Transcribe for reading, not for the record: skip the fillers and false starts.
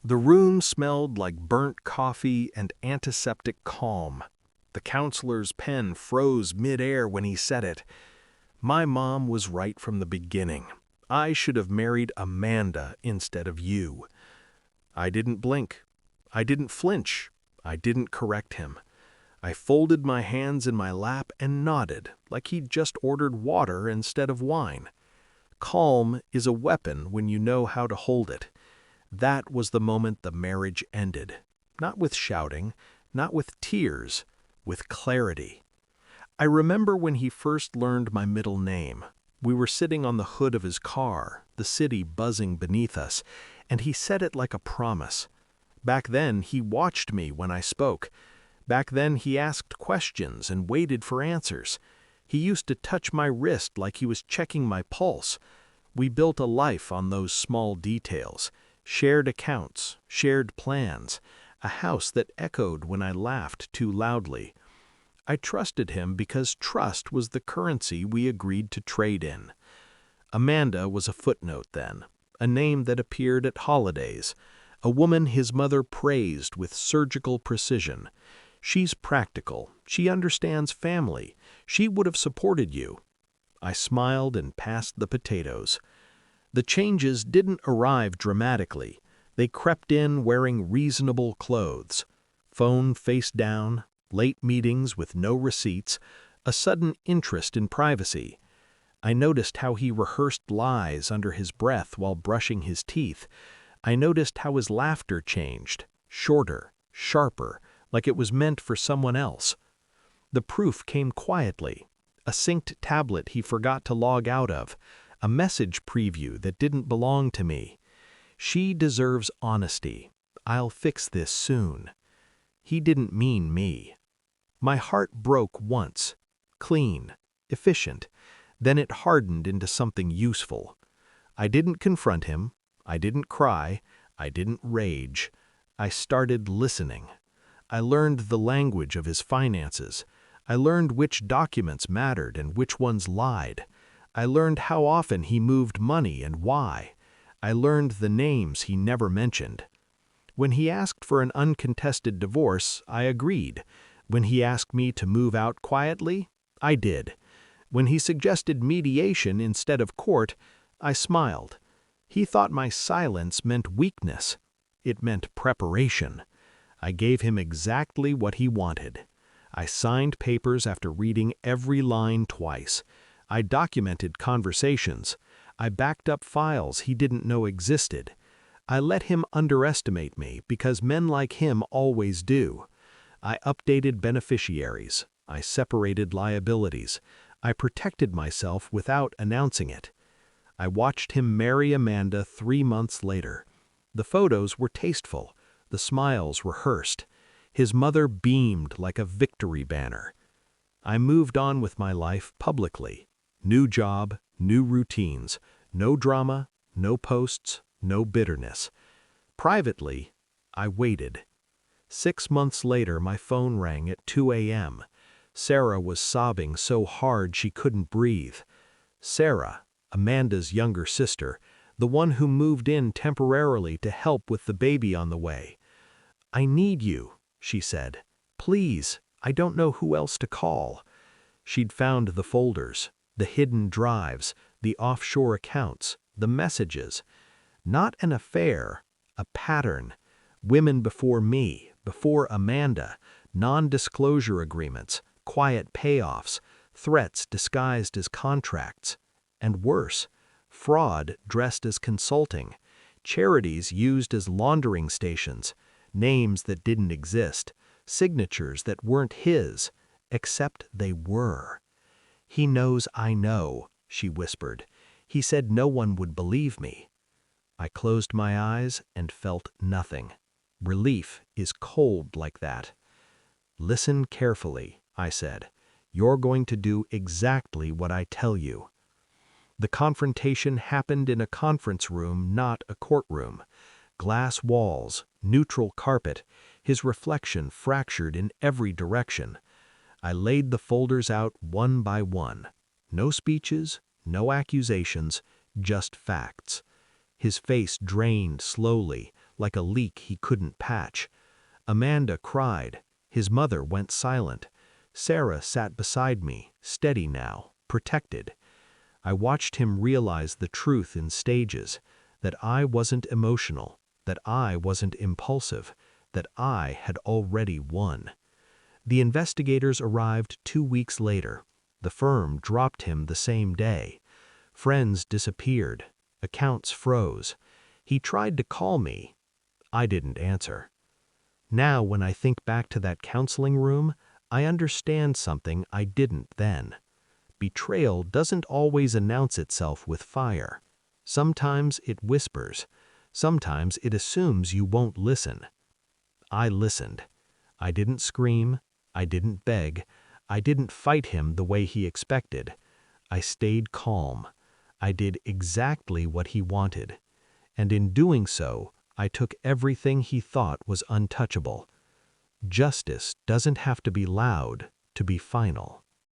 The room smelled like burnt coffee and antiseptic calm. The counselor's pen froze mid-air when he said it. My mom was right from the beginning. I should have married Amanda instead of you. I didn't blink. I didn't flinch. I didn't correct him. I folded my hands in my lap and nodded, like he'd just ordered water instead of wine. Calm is a weapon when you know how to hold it. That was the moment the marriage ended. Not with shouting, not with tears, with clarity. I remember when he first learned my middle name. We were sitting on the hood of his car, the city buzzing beneath us, and he said it like a promise. Back then, he watched me when I spoke. Back then, he asked questions and waited for answers. He used to touch my wrist like he was checking my pulse. We built a life on those small details. Shared accounts, shared plans, a house that echoed when I laughed too loudly. I trusted him because trust was the currency we agreed to trade in. Amanda was a footnote then, a name that appeared at holidays, a woman his mother praised with surgical precision. She's practical, she understands family, she would have supported you. I smiled and passed the potatoes. The changes didn't arrive dramatically. They crept in wearing reasonable clothes. Phone face down, late meetings with no receipts, a sudden interest in privacy. I noticed how he rehearsed lies under his breath while brushing his teeth. I noticed how his laughter changed, shorter, sharper, like it was meant for someone else. The proof came quietly. A synced tablet he forgot to log out of, a message preview that didn't belong to me. She deserves honesty. I'll fix this soon. He didn't mean me. My heart broke once. Clean, efficient. Then it hardened into something useful. I didn't confront him. I didn't cry. I didn't rage. I started listening. I learned the language of his finances. I learned which documents mattered and which ones lied. I learned how often he moved money and why. I learned the names he never mentioned. When he asked for an uncontested divorce, I agreed. When he asked me to move out quietly, I did. When he suggested mediation instead of court, I smiled. He thought my silence meant weakness. It meant preparation. I gave him exactly what he wanted. I signed papers after reading every line twice. I documented conversations. I backed up files he didn't know existed. I let him underestimate me because men like him always do. I updated beneficiaries. I separated liabilities. I protected myself without announcing it. I watched him marry Amanda 3 months later. The photos were tasteful. The smiles rehearsed. His mother beamed like a victory banner. I moved on with my life publicly. New job, new routines, no drama, no posts, no bitterness. Privately, I waited. 6 months later, my phone rang at 2 a.m. Sarah was sobbing so hard she couldn't breathe. Sarah, Amanda's younger sister, the one who moved in temporarily to help with the baby on the way. "I need you," she said. "Please, I don't know who else to call." She'd found the folders, the hidden drives, the offshore accounts, the messages. Not an affair, a pattern. Women before me, before Amanda, non-disclosure agreements, quiet payoffs, threats disguised as contracts. And worse, fraud dressed as consulting, charities used as laundering stations, names that didn't exist, signatures that weren't his, except they were. "He knows I know," she whispered. "He said no one would believe me." I closed my eyes and felt nothing. Relief is cold like that. "Listen carefully," I said. "You're going to do exactly what I tell you." The confrontation happened in a conference room, not a courtroom. Glass walls, neutral carpet, his reflection fractured in every direction. I laid the folders out one by one. No speeches, no accusations, just facts. His face drained slowly, like a leak he couldn't patch. Amanda cried. His mother went silent. Sarah sat beside me, steady now, protected. I watched him realize the truth in stages, that I wasn't emotional, that I wasn't impulsive, that I had already won. The investigators arrived 2 weeks later. The firm dropped him the same day. Friends disappeared. Accounts froze. He tried to call me. I didn't answer. Now, when I think back to that counseling room, I understand something I didn't then. Betrayal doesn't always announce itself with fire. Sometimes it whispers. Sometimes it assumes you won't listen. I listened. I didn't scream. I didn't beg. I didn't fight him the way he expected. I stayed calm. I did exactly what he wanted. And in doing so, I took everything he thought was untouchable. Justice doesn't have to be loud to be final.